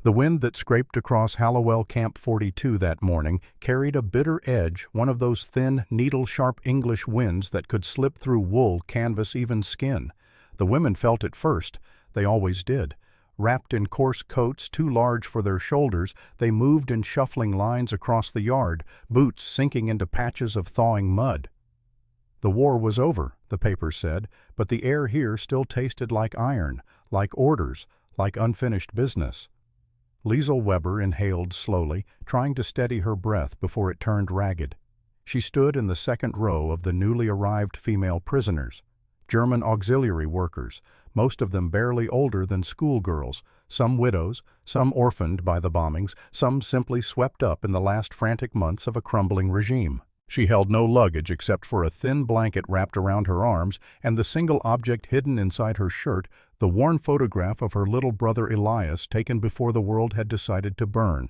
The wind that scraped across Hallowell Camp 42 that morning carried a bitter edge, one of those thin, needle-sharp English winds that could slip through wool, canvas, even skin. The women felt it first. They always did. Wrapped in coarse coats too large for their shoulders, they moved in shuffling lines across the yard, boots sinking into patches of thawing mud. The war was over, the papers said, but the air here still tasted like iron, like orders, like unfinished business. Liesl Weber inhaled slowly, trying to steady her breath before it turned ragged. She stood in the second row of the newly arrived female prisoners, German auxiliary workers, most of them barely older than schoolgirls, some widows, some orphaned by the bombings, some simply swept up in the last frantic months of a crumbling regime. She held no luggage except for a thin blanket wrapped around her arms and the single object hidden inside her shirt, the worn photograph of her little brother Elias taken before the world had decided to burn.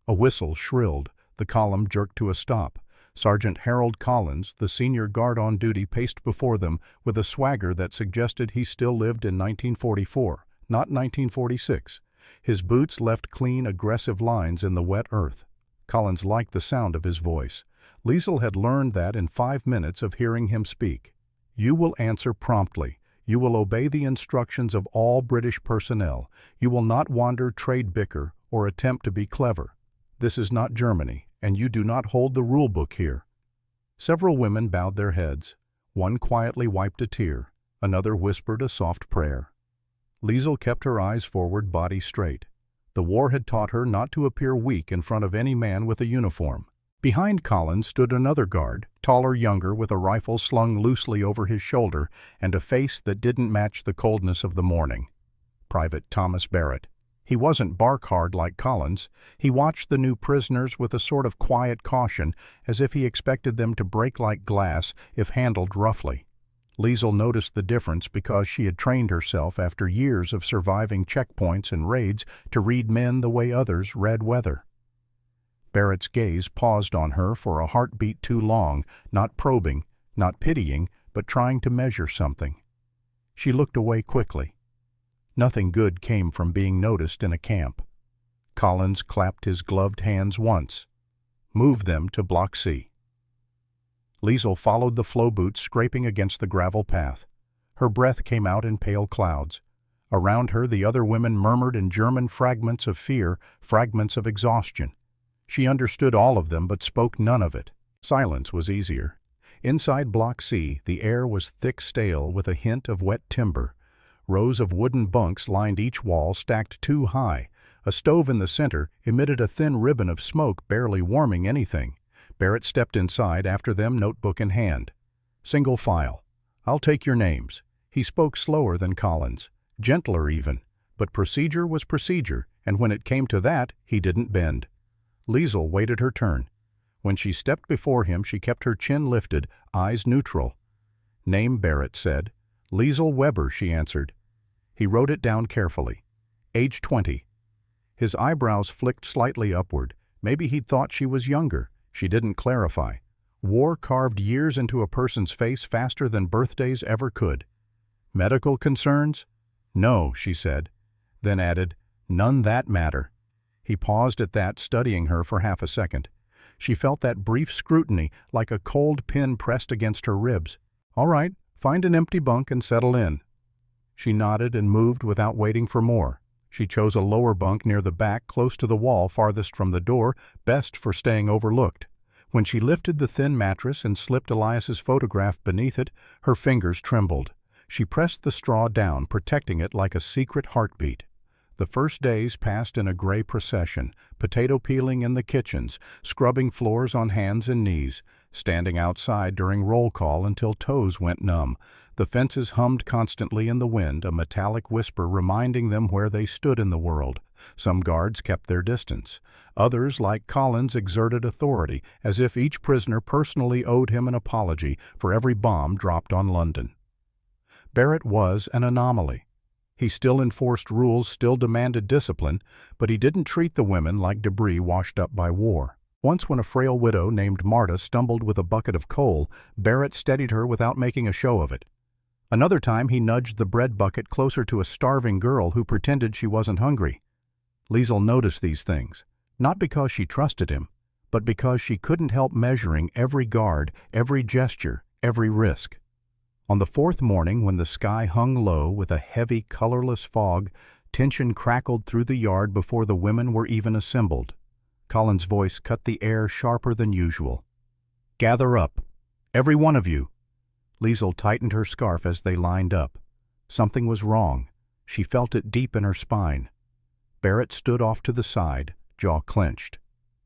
A whistle shrilled. The column jerked to a stop. Sergeant Harold Collins, the senior guard on duty, paced before them with a swagger that suggested he still lived in 1944, not 1946. His boots left clean, aggressive lines in the wet earth. Collins liked the sound of his voice. Liesl had learned that in 5 minutes of hearing him speak. You will answer promptly. You will obey the instructions of all British personnel. You will not wander, trade bicker, or attempt to be clever. This is not Germany, and you do not hold the rule book here. Several women bowed their heads. One quietly wiped a tear. Another whispered a soft prayer. Liesl kept her eyes forward, body straight. The war had taught her not to appear weak in front of any man with a uniform. Behind Collins stood another guard, taller, younger, with a rifle slung loosely over his shoulder and a face that didn't match the coldness of the morning. Private Thomas Barrett. He wasn't bark-hard like Collins. He watched the new prisoners with a sort of quiet caution, as if he expected them to break like glass if handled roughly. Liesl noticed the difference because she had trained herself after years of surviving checkpoints and raids to read men the way others read weather. Barrett's gaze paused on her for a heartbeat too long, not probing, not pitying, but trying to measure something. She looked away quickly. Nothing good came from being noticed in a camp. Collins clapped his gloved hands once. Move them to Block C. Liesl followed the flow boots scraping against the gravel path. Her breath came out in pale clouds. Around her the other women murmured in German fragments of fear, fragments of exhaustion. She understood all of them but spoke none of it. Silence was easier. Inside Block C, the air was thick stale with a hint of wet timber. Rows of wooden bunks lined each wall, stacked too high. A stove in the center emitted a thin ribbon of smoke, barely warming anything. Barrett stepped inside after them, notebook in hand. Single file. I'll take your names. He spoke slower than Collins, gentler even, but procedure was procedure, and when it came to that, he didn't bend. Liesl waited her turn. When she stepped before him, she kept her chin lifted, eyes neutral. Name, Barrett said. Liesl Weber, she answered. He wrote it down carefully. Age 20. His eyebrows flicked slightly upward. Maybe he'd thought she was younger. She didn't clarify. War carved years into a person's face faster than birthdays ever could. Medical concerns? No, she said. Then added, none that matter. He paused at that, studying her for half a second. She felt that brief scrutiny, like a cold pin pressed against her ribs. All right, find an empty bunk and settle in. She nodded and moved without waiting for more. She chose a lower bunk near the back, close to the wall farthest from the door, best for staying overlooked. When she lifted the thin mattress and slipped Elias's photograph beneath it, her fingers trembled. She pressed the straw down, protecting it like a secret heartbeat. The first days passed in a gray procession, potato peeling in the kitchens, scrubbing floors on hands and knees, standing outside during roll call until toes went numb. The fences hummed constantly in the wind, a metallic whisper reminding them where they stood in the world. Some guards kept their distance. Others, like Collins, exerted authority, as if each prisoner personally owed him an apology for every bomb dropped on London. Barrett was an anomaly. He still enforced rules, still demanded discipline, but he didn't treat the women like debris washed up by war. Once when a frail widow named Marta stumbled with a bucket of coal, Barrett steadied her without making a show of it. Another time he nudged the bread bucket closer to a starving girl who pretended she wasn't hungry. Liesl noticed these things, not because she trusted him, but because she couldn't help measuring every guard, every gesture, every risk. On the fourth morning, when the sky hung low with a heavy, colorless fog, tension crackled through the yard before the women were even assembled. Colin's voice cut the air sharper than usual. "Gather up, every one of you." Liesl tightened her scarf as they lined up. Something was wrong. She felt it deep in her spine. Barrett stood off to the side, jaw clenched.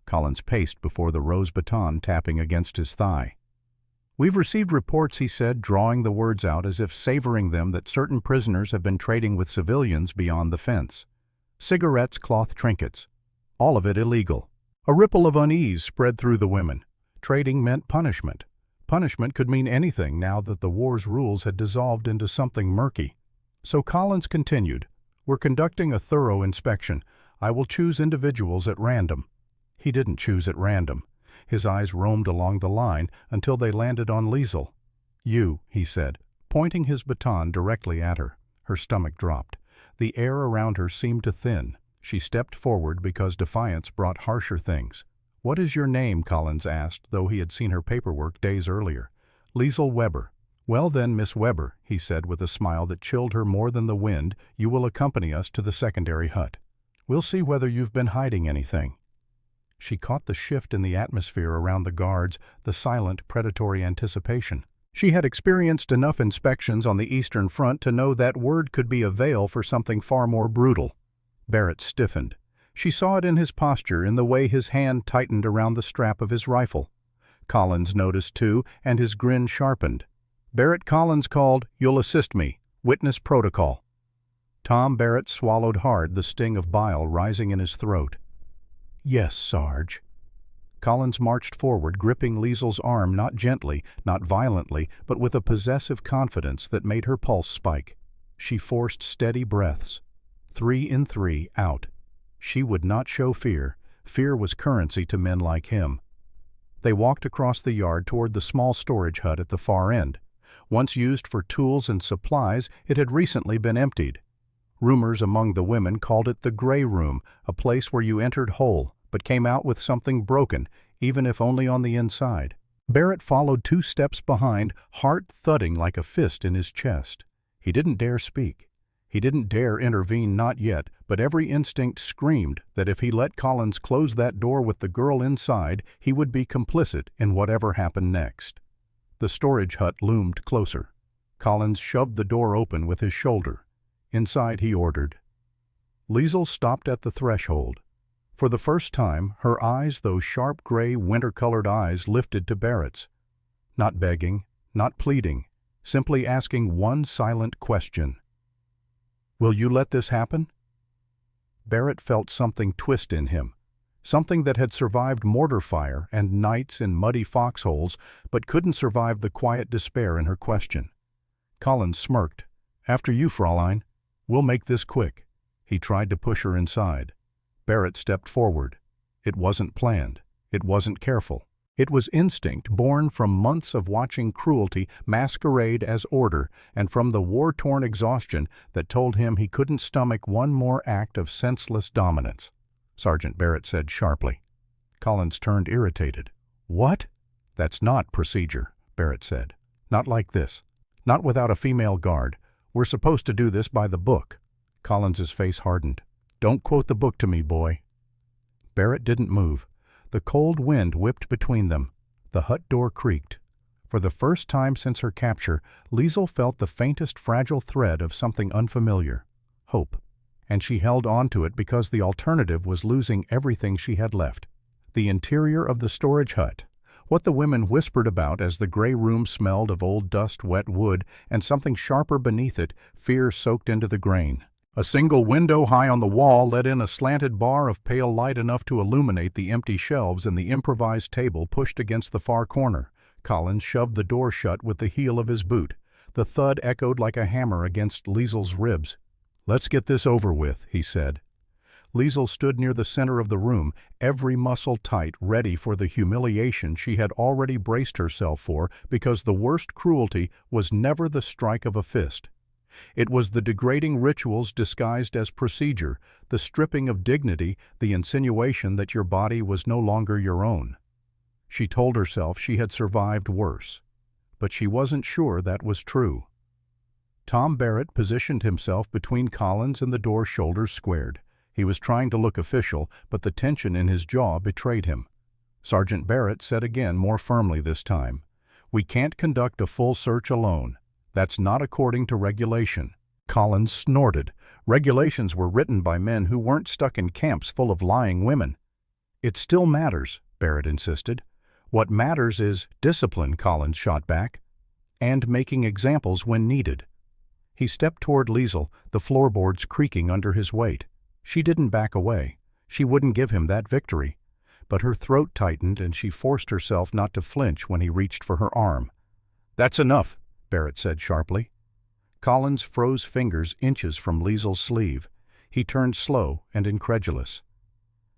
Collins paced before the rose baton tapping against his thigh. "We've received reports," he said, drawing the words out as if savoring them, "that certain prisoners have been trading with civilians beyond the fence. Cigarettes, cloth trinkets. All of it illegal." A ripple of unease spread through the women. Trading meant punishment. Punishment could mean anything now that the war's rules had dissolved into something murky. So Collins continued, "We're conducting a thorough inspection. I will choose individuals at random." He didn't choose at random. His eyes roamed along the line until they landed on Liesl. "You," he said, pointing his baton directly at her. Her stomach dropped. The air around her seemed to thin. She stepped forward because defiance brought harsher things. "What is your name?" Collins asked, though he had seen her paperwork days earlier. "Liesl Weber." "Well then, Miss Weber," he said with a smile that chilled her more than the wind, "you will accompany us to the secondary hut. We'll see whether you've been hiding anything." She caught the shift in the atmosphere around the guards, the silent, predatory anticipation. She had experienced enough inspections on the Eastern Front to know that word could be a veil for something far more brutal. Barrett stiffened. She saw it in his posture, in the way his hand tightened around the strap of his rifle. Collins noticed too, and his grin sharpened. "Barrett," Collins called, "you'll assist me. Witness protocol." Tom Barrett swallowed hard, the sting of bile rising in his throat. "Yes, Sarge." Collins marched forward, gripping Liesl's arm not gently, not violently, but with a possessive confidence that made her pulse spike. She forced steady breaths. 3 in 3, out. She would not show fear. Fear was currency to men like him. They walked across the yard toward the small storage hut at the far end. Once used for tools and supplies, it had recently been emptied. Rumors among the women called it the Gray Room, a place where you entered whole, but came out with something broken, even if only on the inside. Barrett followed 2 steps behind, heart thudding like a fist in his chest. He didn't dare speak. He didn't dare intervene, not yet, but every instinct screamed that if he let Collins close that door with the girl inside, he would be complicit in whatever happened next. The storage hut loomed closer. Collins shoved the door open with his shoulder. Inside, he ordered. Liesl stopped at the threshold. For the first time, her eyes, those sharp gray, winter-colored eyes, lifted to Barrett's. Not begging, not pleading, simply asking one silent question. "Will you let this happen?" Barrett felt something twist in him, something that had survived mortar fire and nights in muddy foxholes, but couldn't survive the quiet despair in her question. Collins smirked. "After you, Fraulein. We'll make this quick." He tried to push her inside. Barrett stepped forward. It wasn't planned. It wasn't careful. It was instinct born from months of watching cruelty masquerade as order and from the war-torn exhaustion that told him he couldn't stomach one more act of senseless dominance. Sergeant Barrett said sharply. Collins turned irritated. "What?" "That's not procedure," Barrett said. "Not like this. Not without a female guard. We're supposed to do this by the book." Collins's face hardened. "Don't quote the book to me, boy." Barrett didn't move. The cold wind whipped between them. The hut door creaked. For the first time since her capture, Liesl felt the faintest fragile thread of something unfamiliar. Hope. And she held on to it because the alternative was losing everything she had left. The interior of the storage hut. What the women whispered about as the gray room smelled of old dust, wet wood, and something sharper beneath it, fear soaked into the grain. A single window high on the wall let in a slanted bar of pale light enough to illuminate the empty shelves and the improvised table pushed against the far corner. Collins shoved the door shut with the heel of his boot. The thud echoed like a hammer against Liesl's ribs. "Let's get this over with," he said. Liesl stood near the center of the room, every muscle tight, ready for the humiliation she had already braced herself for because the worst cruelty was never the strike of a fist. It was the degrading rituals disguised as procedure, the stripping of dignity, the insinuation that your body was no longer your own. She told herself she had survived worse, but she wasn't sure that was true. Tom Barrett positioned himself between Collins and the door, shoulders squared. He was trying to look official, but the tension in his jaw betrayed him. Sergeant Barrett said again, more firmly this time, "We can't conduct a full search alone. That's not according to regulation." Collins snorted. Regulations were written by men who weren't stuck in camps full of lying women. "It still matters," Barrett insisted. "What matters is discipline," Collins shot back, "and making examples when needed." He stepped toward Liesel, the floorboards creaking under his weight. She didn't back away. She wouldn't give him that victory. But her throat tightened and she forced herself not to flinch when he reached for her arm. "That's enough," Barrett said sharply. Collins froze fingers inches from Liesel's sleeve. He turned slow and incredulous.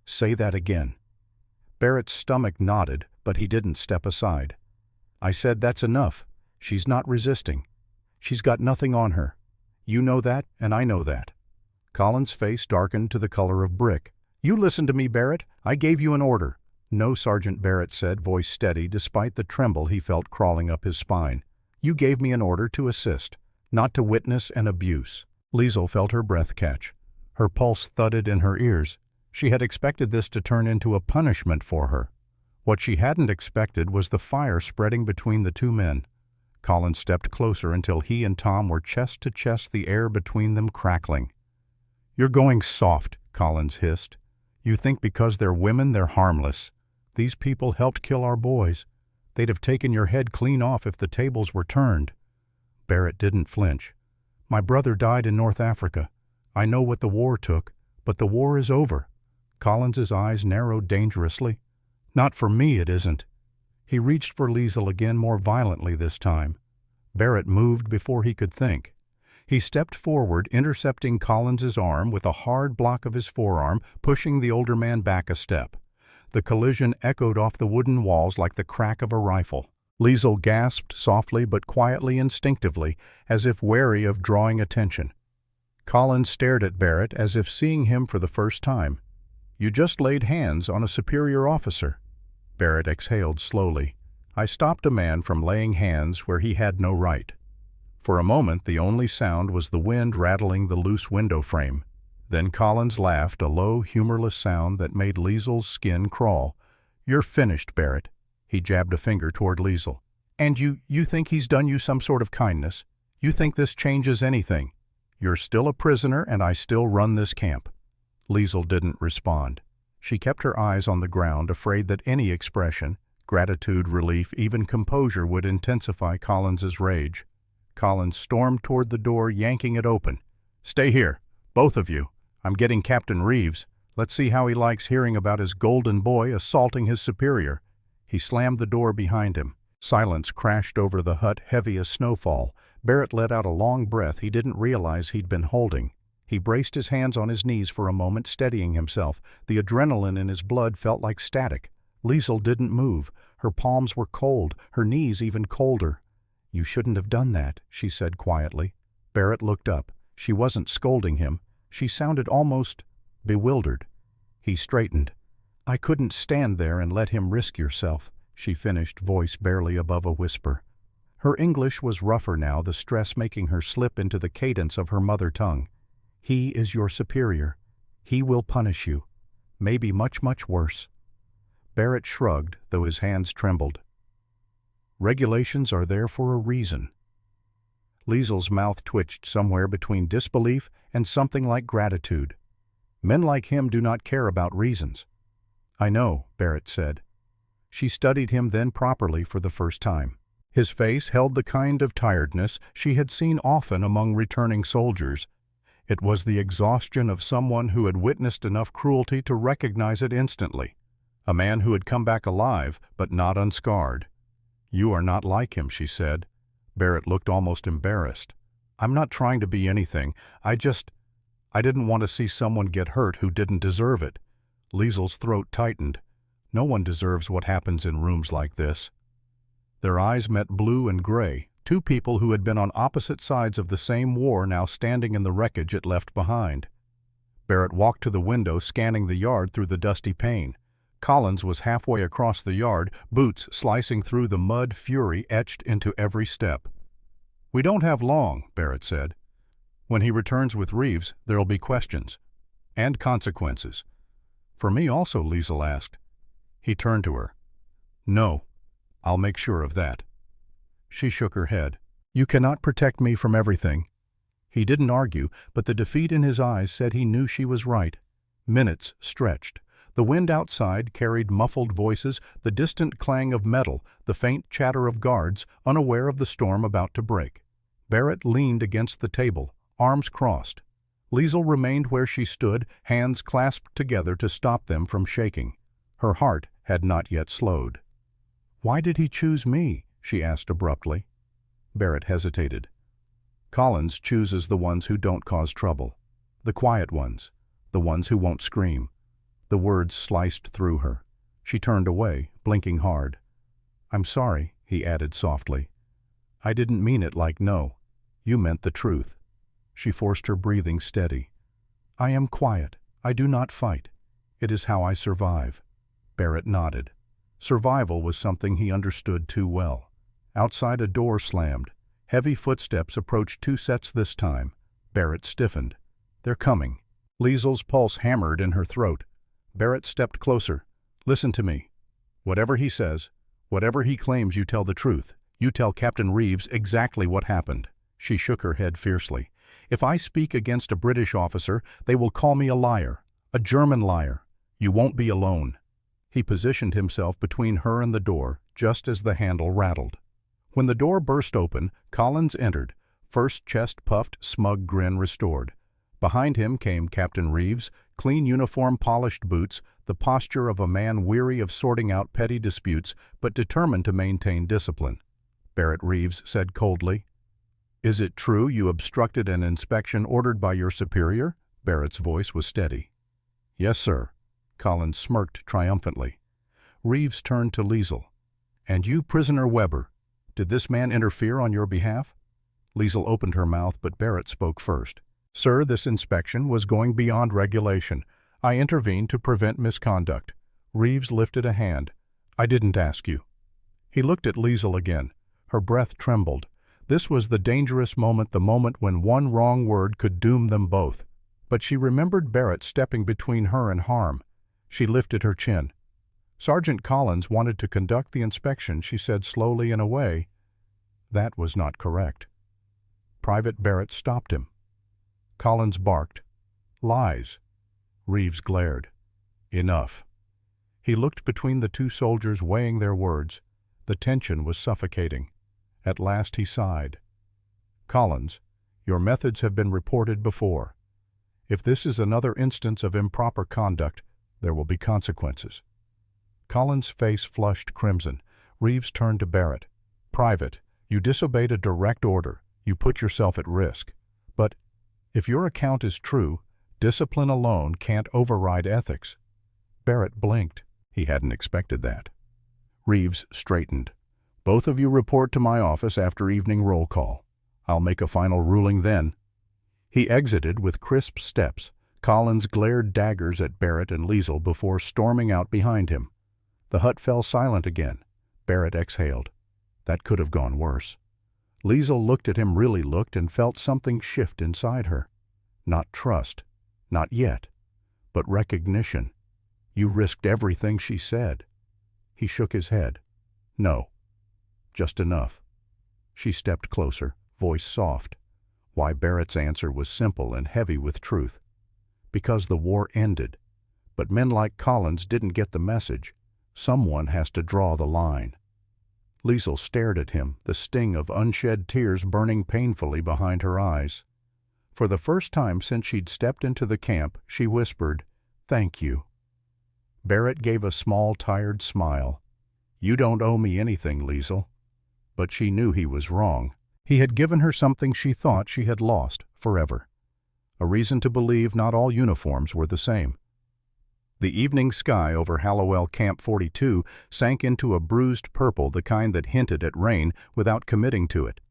"Say that again." Barrett's stomach nodded, but he didn't step aside. "I said that's enough. She's not resisting. She's got nothing on her. You know that, and I know that." Collins' face darkened to the color of brick. "You listen to me, Barrett. I gave you an order." "No, Sergeant," Barrett said, voice steady despite the tremble he felt crawling up his spine. "You gave me an order to assist, not to witness an abuse." Liesel felt her breath catch. Her pulse thudded in her ears. She had expected this to turn into a punishment for her. What she hadn't expected was the fire spreading between the two men. Collins stepped closer until he and Tom were chest to chest, the air between them crackling. "You're going soft," Collins hissed. "You think because they're women they're harmless. These people helped kill our boys. They'd have taken your head clean off if the tables were turned." Barrett didn't flinch. "My brother died in North Africa. I know what the war took, but the war is over." Collins's eyes narrowed dangerously. "Not for me, it isn't." He reached for Liesel again, more violently this time. Barrett moved before he could think. He stepped forward, intercepting Collins's arm with a hard block of his forearm, pushing the older man back a step. The collision echoed off the wooden walls like the crack of a rifle. Liesel gasped softly but quietly, instinctively, as if wary of drawing attention. Collins stared at Barrett as if seeing him for the first time. "You just laid hands on a superior officer." Barrett exhaled slowly. "I stopped a man from laying hands where he had no right." For a moment the only sound was the wind rattling the loose window frame. Then Collins laughed, a low, humorless sound that made Liesel's skin crawl. "You're finished, Barrett." He jabbed a finger toward Liesel. "And you think he's done you some sort of kindness? You think this changes anything? You're still a prisoner and I still run this camp." Liesel didn't respond. She kept her eyes on the ground, afraid that any expression, gratitude, relief, even composure, would intensify Collins's rage. Collins stormed toward the door, yanking it open. "Stay here, both of you. I'm getting Captain Reeves. Let's see how he likes hearing about his golden boy assaulting his superior." He slammed the door behind him. Silence crashed over the hut, heavy as snowfall. Barrett let out a long breath he didn't realize he'd been holding. He braced his hands on his knees for a moment, steadying himself. The adrenaline in his blood felt like static. Liesel didn't move. Her palms were cold, her knees even colder. "You shouldn't have done that," she said quietly. Barrett looked up. She wasn't scolding him. She sounded almost bewildered. He straightened. "I couldn't stand there and let him risk yourself," she finished, voice barely above a whisper. Her English was rougher now, the stress making her slip into the cadence of her mother tongue. "He is your superior. He will punish you. Maybe much, much worse." Barrett shrugged, though his hands trembled. "Regulations are there for a reason." Liesel's mouth twitched somewhere between disbelief and something like gratitude. "Men like him do not care about reasons." "I know," Barrett said. She studied him then properly for the first time. His face held the kind of tiredness she had seen often among returning soldiers. It was the exhaustion of someone who had witnessed enough cruelty to recognize it instantly. A man who had come back alive, but not unscarred. "You are not like him," she said. Barrett looked almost embarrassed. "I'm not trying to be anything. I didn't want to see someone get hurt who didn't deserve it." Liesel's throat tightened. "No one deserves what happens in rooms like this." Their eyes met blue and gray, Two people who had been on opposite sides of the same war now standing in the wreckage it left behind. Barrett walked to the window, scanning the yard through the dusty pane. Collins was halfway across the yard, boots slicing through the mud, fury etched into every step. "We don't have long," Barrett said. "When he returns with Reeves, there'll be questions. And consequences." "For me also?" Liesel asked. He turned to her. "No, I'll make sure of that." She shook her head. "You cannot protect me from everything." He didn't argue, but the defeat in his eyes said he knew she was right. Minutes stretched. The wind outside carried muffled voices, the distant clang of metal, the faint chatter of guards, unaware of the storm about to break. Barrett leaned against the table, arms crossed. Liesel remained where she stood, hands clasped together to stop them from shaking. Her heart had not yet slowed. "Why did he choose me?" she asked abruptly. Barrett hesitated. "Collins chooses the ones who don't cause trouble. The quiet ones. The ones who won't scream." The words sliced through her. She turned away, blinking hard. "I'm sorry," he added softly. "I didn't mean it like no. You meant the truth." She forced her breathing steady. "I am quiet. I do not fight. It is how I survive." Barrett nodded. Survival was something he understood too well. Outside a door slammed. Heavy footsteps approached 2 sets this time. Barrett stiffened. "They're coming." Liesel's pulse hammered in her throat. Barrett stepped closer. "Listen to me. Whatever he says, whatever he claims, you tell the truth. You tell Captain Reeves exactly what happened." She shook her head fiercely. "If I speak against a British officer, they will call me a liar, a German liar. You won't be alone." He positioned himself between her and the door, just as the handle rattled. When the door burst open, Collins entered, first chest puffed, smug grin restored. Behind him came Captain Reeves, clean uniform, polished boots, the posture of a man weary of sorting out petty disputes but determined to maintain discipline. Barrett Reeves said coldly, "Is it true you obstructed an inspection ordered by your superior?" Barrett's voice was steady. "Yes, sir." Collins smirked triumphantly. Reeves turned to Liesel. "And you, prisoner Weber, did this man interfere on your behalf?" Liesel opened her mouth, but Barrett spoke first. "Sir, this inspection was going beyond regulation. I intervened to prevent misconduct." Reeves lifted a hand. "I didn't ask you." He looked at Liesel again. Her breath trembled. This was the dangerous moment, the moment when one wrong word could doom them both. But she remembered Barrett stepping between her and harm. She lifted her chin. "Sergeant Collins wanted to conduct the inspection," she said slowly in a way. That was not correct. Private Barrett stopped him. Collins barked. "Lies." Reeves glared. "Enough." He looked between the 2 soldiers, weighing their words. The tension was suffocating. At last he sighed. "Collins, your methods have been reported before. If this is another instance of improper conduct, there will be consequences." Collins' face flushed crimson. Reeves turned to Barrett. "Private, you disobeyed a direct order. You put yourself at risk. But if your account is true, discipline alone can't override ethics." Barrett blinked. He hadn't expected that. Reeves straightened. "Both of you report to my office after evening roll call. I'll make a final ruling then." He exited with crisp steps. Collins glared daggers at Barrett and Liesel before storming out behind him. The hut fell silent again. Barrett exhaled. That could have gone worse. Liesel looked at him, really looked, and felt something shift inside her. Not trust. Not yet. But recognition. "You risked everything," she said. He shook his head. "No. Just enough." She stepped closer, voice soft. Why, Barrett's answer was simple and heavy with truth. Because the war ended. But men like Collins didn't get the message. Someone has to draw the line. Liesel stared at him, the sting of unshed tears burning painfully behind her eyes. For the first time since she'd stepped into the camp, she whispered, "Thank you." Barrett gave a small, tired smile. "You don't owe me anything, Liesel." But she knew he was wrong. He had given her something she thought she had lost forever. A reason to believe not all uniforms were the same. The evening sky over Hallowell Camp 42 sank into a bruised purple, the kind that hinted at rain without committing to it.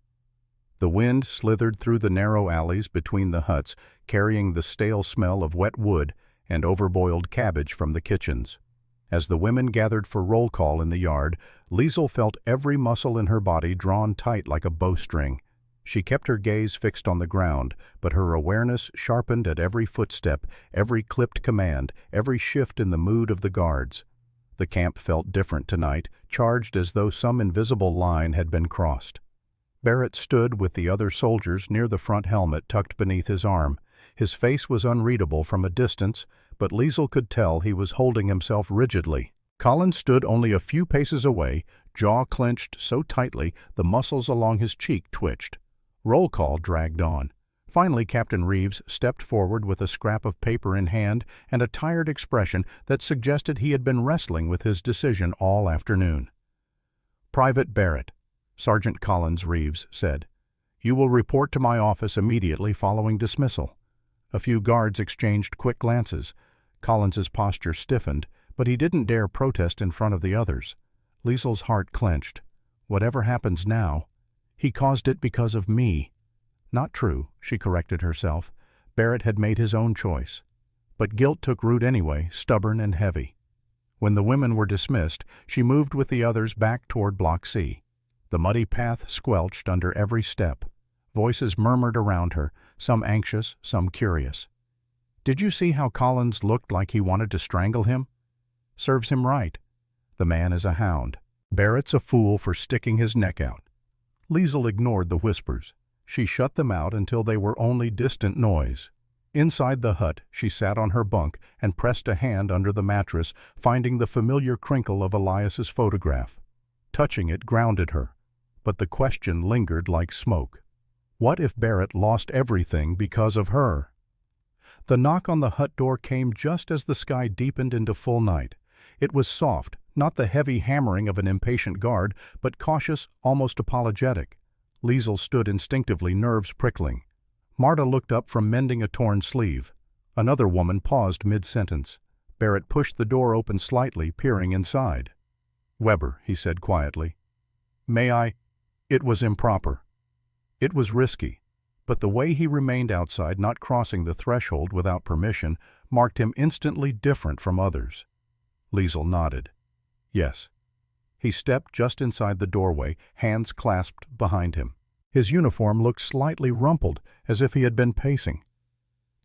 The wind slithered through the narrow alleys between the huts, carrying the stale smell of wet wood and overboiled cabbage from the kitchens. As the women gathered for roll call in the yard, Liesl felt every muscle in her body drawn tight like a bowstring. She kept her gaze fixed on the ground, but her awareness sharpened at every footstep, every clipped command, every shift in the mood of the guards. The camp felt different tonight, charged as though some invisible line had been crossed. Barrett stood with the other soldiers near the front helmet tucked beneath his arm. His face was unreadable from a distance, but Liesl could tell he was holding himself rigidly. Collins stood only a few paces away, jaw clenched so tightly the muscles along his cheek twitched. Roll call dragged on. Finally, Captain Reeves stepped forward with a scrap of paper in hand and a tired expression that suggested he had been wrestling with his decision all afternoon. "Private Barrett," Sergeant Collins Reeves said, "you will report to my office immediately following dismissal." A few guards exchanged quick glances. Collins's posture stiffened, but he didn't dare protest in front of the others. Liesl's heart clenched. Whatever happens now, he caused it because of me. Not true, she corrected herself. Barrett had made his own choice. But guilt took root anyway, stubborn and heavy. When the women were dismissed, she moved with the others back toward Block C. The muddy path squelched under every step. Voices murmured around her, some anxious, some curious. "Did you see how Collins looked like he wanted to strangle him? Serves him right. The man is a hound. Barrett's a fool for sticking his neck out." Liesl ignored the whispers. She shut them out until they were only distant noise. Inside the hut, she sat on her bunk and pressed a hand under the mattress, finding the familiar crinkle of Elias's photograph. Touching it grounded her, but the question lingered like smoke. What if Barrett lost everything because of her? The knock on the hut door came just as the sky deepened into full night. It was soft, not the heavy hammering of an impatient guard, but cautious, almost apologetic. Liesl stood instinctively, nerves prickling. Marta looked up from mending a torn sleeve. Another woman paused mid-sentence. Barrett pushed the door open slightly, peering inside. "Weber," he said quietly. "May I?" It was improper. It was risky, but the way he remained outside, not crossing the threshold without permission, marked him instantly different from others. Liesl nodded. "Yes." He stepped just inside the doorway, hands clasped behind him. His uniform looked slightly rumpled, as if he had been pacing.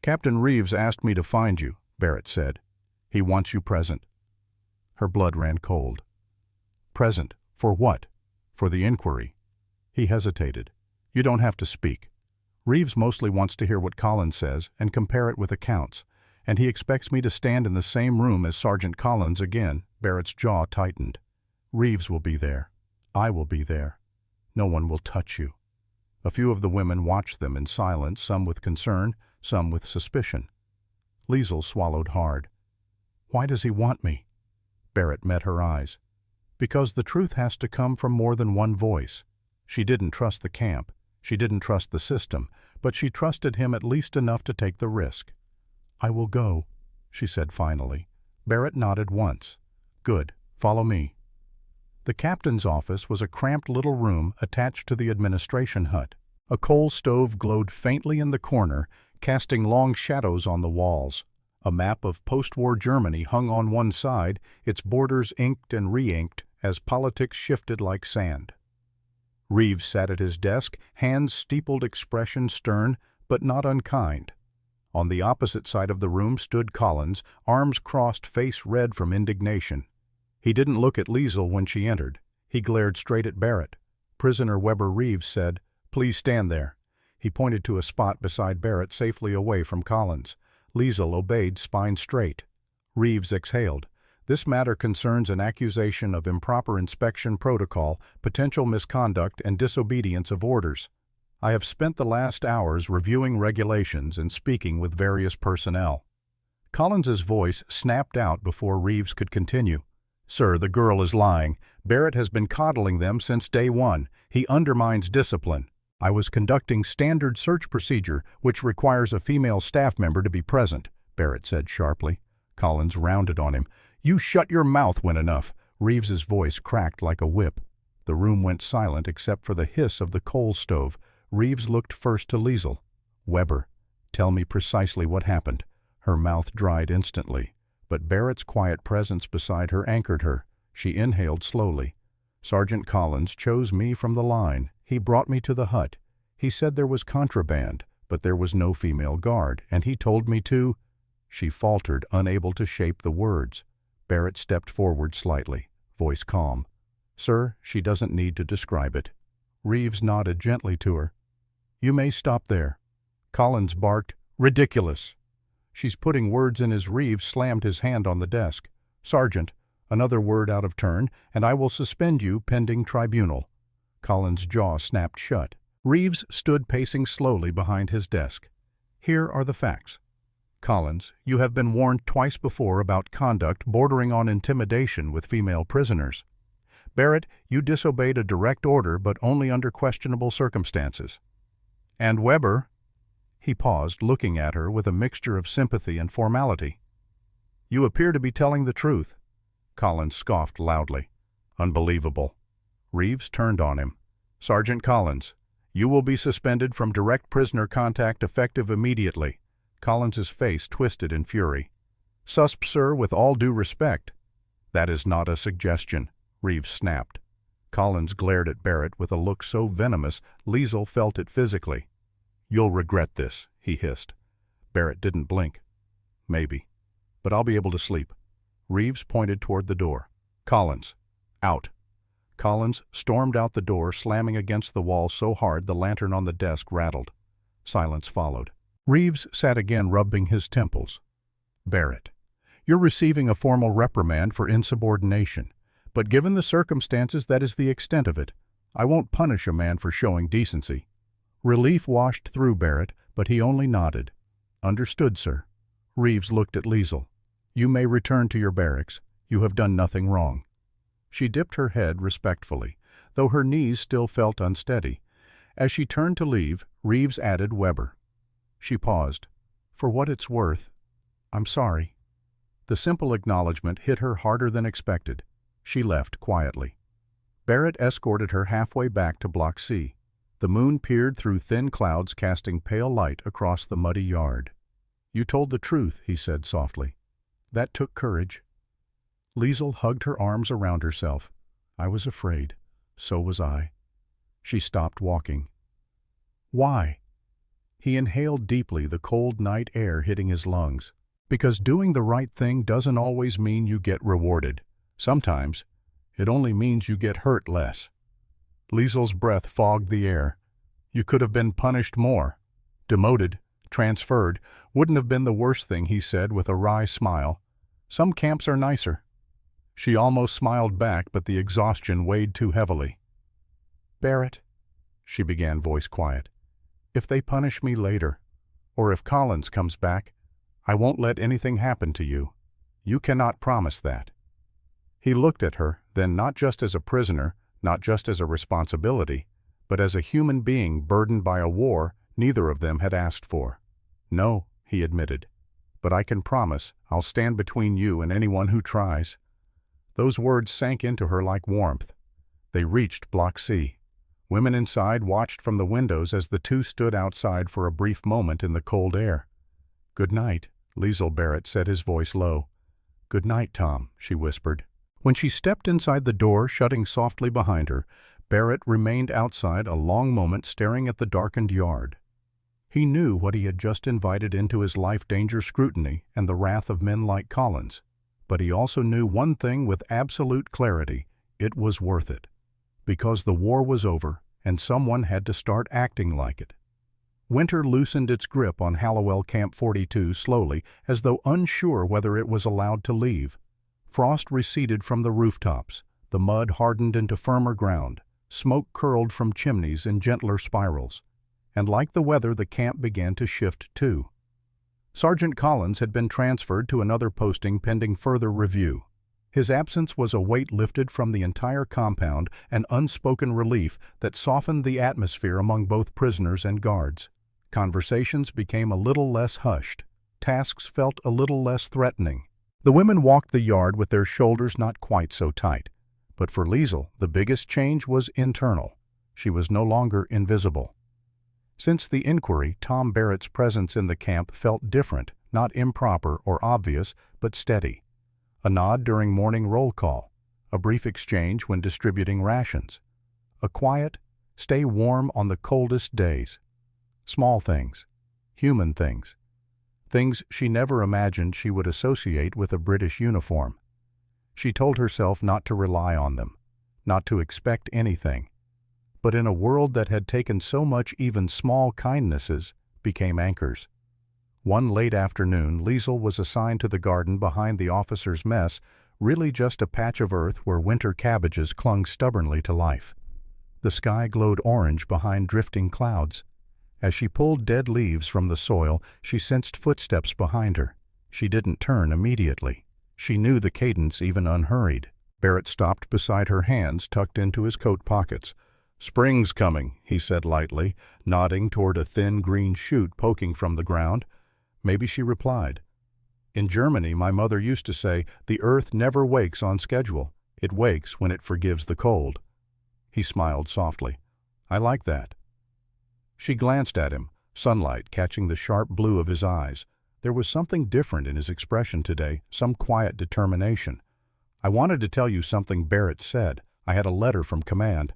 "Captain Reeves asked me to find you," Barrett said. "He wants you present." Her blood ran cold. "Present? For what?" "For the inquiry." He hesitated. "You don't have to speak. Reeves mostly wants to hear what Collins says and compare it with accounts, and he expects me to stand in the same room as Sergeant Collins again." Barrett's jaw tightened. "Reeves will be there. I will be there. No one will touch you." A few of the women watched them in silence, some with concern, some with suspicion. Liesl swallowed hard. "Why does he want me?" Barrett met her eyes. "Because the truth has to come from more than one voice." She didn't trust the camp. She didn't trust the system, but she trusted him at least enough to take the risk. "I will go," she said finally. Barrett nodded once. "Good. Follow me." The captain's office was a cramped little room attached to the administration hut. A coal stove glowed faintly in the corner, casting long shadows on the walls. A map of post-war Germany hung on one side, its borders inked and re-inked as politics shifted like sand. Reeves sat at his desk, hands steepled, expression stern, but not unkind. On the opposite side of the room stood Collins, arms crossed, face red from indignation. He didn't look at Liesl when she entered. He glared straight at Barrett. Prisoner Weber Reeves said, "Please stand there." He pointed to a spot beside Barrett, safely away from Collins. Liesl obeyed, spine straight. Reeves exhaled. "This matter concerns an accusation of improper inspection protocol, potential misconduct, and disobedience of orders. I have spent the last hours reviewing regulations and speaking with various personnel." Collins's voice snapped out before Reeves could continue. "Sir, the girl is lying. Barrett has been coddling them since day one. He undermines discipline. I was conducting standard search procedure, which requires a female staff member to be present," Barrett said sharply. Collins rounded on him. "You shut your mouth when enough." Reeves's voice cracked like a whip. The room went silent except for the hiss of the coal stove. Reeves looked first to Liesel. "Weber, tell me precisely what happened." Her mouth dried instantly, but Barrett's quiet presence beside her anchored her. She inhaled slowly. "Sergeant Collins chose me from the line. He brought me to the hut. He said there was contraband, but there was no female guard, and he told me to—" She faltered, unable to shape the words. Barrett stepped forward slightly, voice calm. "Sir, she doesn't need to describe it." Reeves nodded gently to her. "You may stop there." Collins barked, "Ridiculous!" "She's putting words in his." Reeves slammed his hand on the desk. "Sergeant, another word out of turn, and I will suspend you pending tribunal." Collins' jaw snapped shut. Reeves stood pacing slowly behind his desk. "Here are the facts. Collins, you have been warned twice before about conduct bordering on intimidation with female prisoners. Barrett, you disobeyed a direct order but only under questionable circumstances. And Weber—" He paused, looking at her with a mixture of sympathy and formality. "You appear to be telling the truth." Collins scoffed loudly. "Unbelievable." Reeves turned on him. "Sergeant Collins, you will be suspended from direct prisoner contact effective immediately." Collins's face twisted in fury. "Susp, sir, with all due respect." "That is not a suggestion," Reeves snapped. Collins glared at Barrett with a look so venomous Liesel felt it physically. "You'll regret this," he hissed. Barrett didn't blink. "Maybe. But I'll be able to sleep." Reeves pointed toward the door. "Collins, out." Collins stormed out the door, slamming against the wall so hard the lantern on the desk rattled. Silence followed. Reeves sat again, rubbing his temples. "Barrett, you're receiving a formal reprimand for insubordination, but given the circumstances, that is the extent of it. I won't punish a man for showing decency." Relief washed through Barrett, but he only nodded. "Understood, sir." Reeves looked at Liesel. "You may return to your barracks. You have done nothing wrong." She dipped her head respectfully, though her knees still felt unsteady. As she turned to leave, Reeves added Weber. She paused. "For what it's worth, I'm sorry." The simple acknowledgment hit her harder than expected. She left quietly. Barrett escorted her halfway back to Block C. The moon peered through thin clouds, casting pale light across the muddy yard. "You told the truth," he said softly. "That took courage." Liesel hugged her arms around herself. "I was afraid. So was I." She stopped walking. "Why?" He inhaled deeply, the cold night air hitting his lungs. "Because doing the right thing doesn't always mean you get rewarded. Sometimes it only means you get hurt less." Liesel's breath fogged the air. "You could have been punished more. Demoted, transferred, wouldn't have been the worst thing," he said with a wry smile. "Some camps are nicer." She almost smiled back, but the exhaustion weighed too heavily. "Barrett," she began, voice quiet, "if they punish me later, or if Collins comes back, I won't let anything happen to you. You cannot promise that." He looked at her, then, not just as a prisoner, not just as a responsibility, but as a human being burdened by a war neither of them had asked for. "No," he admitted, "but I can promise I'll stand between you and anyone who tries." Those words sank into her like warmth. They reached Block C. Women inside watched from the windows as the two stood outside for a brief moment in the cold air. "Good night," Liesel Barrett said, his voice low. "Good night, Tom," she whispered. When she stepped inside the door, shutting softly behind her, Barrett remained outside a long moment, staring at the darkened yard. He knew what he had just invited into his life: danger, scrutiny, and the wrath of men like Collins. But he also knew one thing with absolute clarity: it was worth it. Because the war was over, and someone had to start acting like it. Winter loosened its grip on Hallowell Camp 42 slowly, as though unsure whether it was allowed to leave. Frost receded from the rooftops, the mud hardened into firmer ground, smoke curled from chimneys in gentler spirals. And like the weather, the camp began to shift too. Sergeant Collins had been transferred to another posting pending further review. His absence was a weight lifted from the entire compound, an unspoken relief that softened the atmosphere among both prisoners and guards. Conversations became a little less hushed. Tasks felt a little less threatening. The women walked the yard with their shoulders not quite so tight. But for Liesel, the biggest change was internal. She was no longer invisible. Since the inquiry, Tom Barrett's presence in the camp felt different, not improper or obvious, but steady. A nod during morning roll call, a brief exchange when distributing rations. A quiet, stay warm on the coldest days. Small things, human things. Things she never imagined she would associate with a British uniform. She told herself not to rely on them, not to expect anything. But in a world that had taken so much, even small kindnesses became anchors. One late afternoon, Liesl was assigned to the garden behind the officers' mess, really just a patch of earth where winter cabbages clung stubbornly to life. The sky glowed orange behind drifting clouds. As she pulled dead leaves from the soil, she sensed footsteps behind her. She didn't turn immediately. She knew the cadence even unhurried. Barrett stopped beside her, hands tucked into his coat pockets. "Spring's coming," he said lightly, nodding toward a thin green shoot poking from the ground. Maybe she replied. "In Germany, my mother used to say, the earth never wakes on schedule. It wakes when it forgives the cold." He smiled softly. "I like that." She glanced at him, sunlight catching the sharp blue of his eyes. There was something different in his expression today, some quiet determination. "I wanted to tell you something," Barrett said. "I had a letter from command."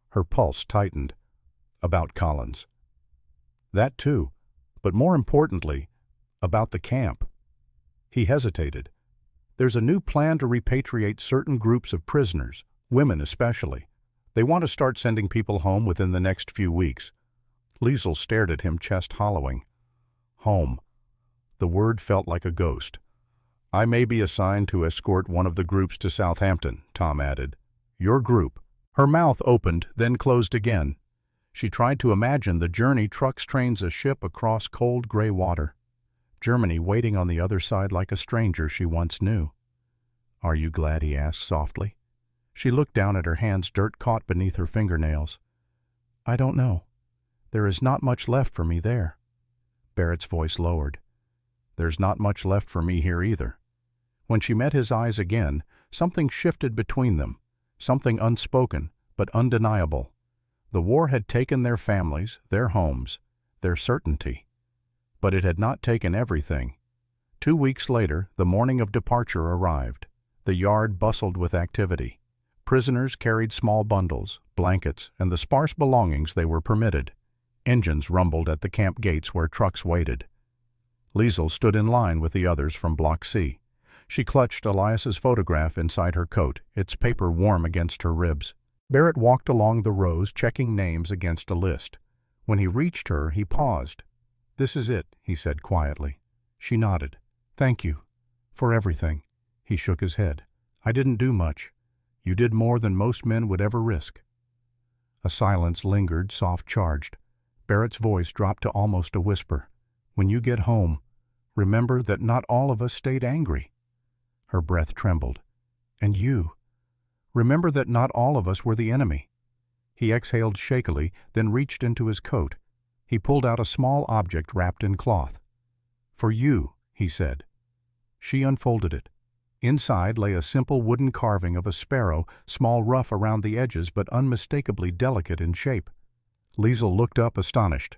Her pulse tightened. "About Collins." "That too, but more importantly, about the camp." He hesitated. "There's a new plan to repatriate certain groups of prisoners, women especially. They want to start sending people home within the next few weeks." Liesl stared at him, chest hollowing. Home. The word felt like a ghost. "I may be assigned to escort one of the groups to Southampton," Tom added. "Your group." Her mouth opened, then closed again. She tried to imagine the journey, trucks, trains, a ship across cold gray water. Germany waiting on the other side like a stranger she once knew. "Are you glad?" he asked softly. She looked down at her hands, dirt caught beneath her fingernails. "I don't know. There is not much left for me there." Barrett's voice lowered. "There's not much left for me here either." When she met his eyes again, something shifted between them, something unspoken but undeniable. The war had taken their families, their homes, their certainty. But it had not taken everything. 2 weeks later, the morning of departure arrived. The yard bustled with activity. Prisoners carried small bundles, blankets, and the sparse belongings they were permitted. Engines rumbled at the camp gates where trucks waited. Liesl stood in line with the others from Block C. She clutched Elias's photograph inside her coat, its paper warm against her ribs. Barrett walked along the rows, checking names against a list. When he reached her, he paused. "This is it," he said quietly. She nodded. "Thank you. For everything." He shook his head. "I didn't do much. You did more than most men would ever risk." A silence lingered, soft-charged. Barrett's voice dropped to almost a whisper. "When you get home, remember that not all of us stayed angry." Her breath trembled. "And you. Remember that not all of us were the enemy." He exhaled shakily, then reached into his coat. He pulled out a small object wrapped in cloth. "For you," he said. She unfolded it. Inside lay a simple wooden carving of a sparrow, small, rough around the edges, but unmistakably delicate in shape. Liesl looked up, astonished.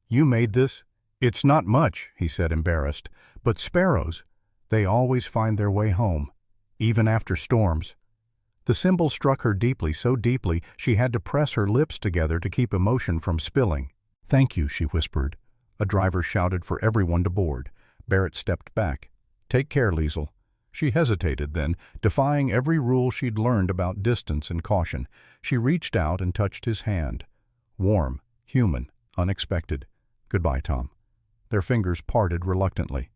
"You made this?" "It's not much," he said, embarrassed. "But sparrows, they always find their way home, even after storms." The symbol struck her deeply, so deeply she had to press her lips together to keep emotion from spilling. "Thank you," she whispered. A driver shouted for everyone to board. Barrett stepped back. "Take care, Liesl." She hesitated then, defying every rule she'd learned about distance and caution. She reached out and touched his hand. Warm, human, unexpected. "Goodbye, Tom." Their fingers parted reluctantly.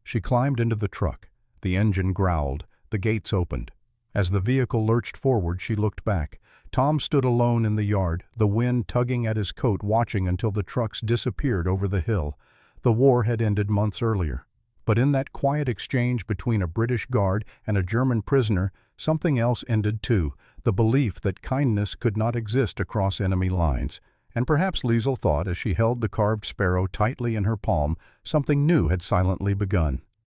She climbed into the truck. The engine growled. The gates opened. As the vehicle lurched forward, she looked back. Tom stood alone in the yard, the wind tugging at his coat, watching until the trucks disappeared over the hill. The war had ended months earlier. But in that quiet exchange between a British guard and a German prisoner, something else ended too, the belief that kindness could not exist across enemy lines. And perhaps Liesl thought, as she held the carved sparrow tightly in her palm, something new had silently begun.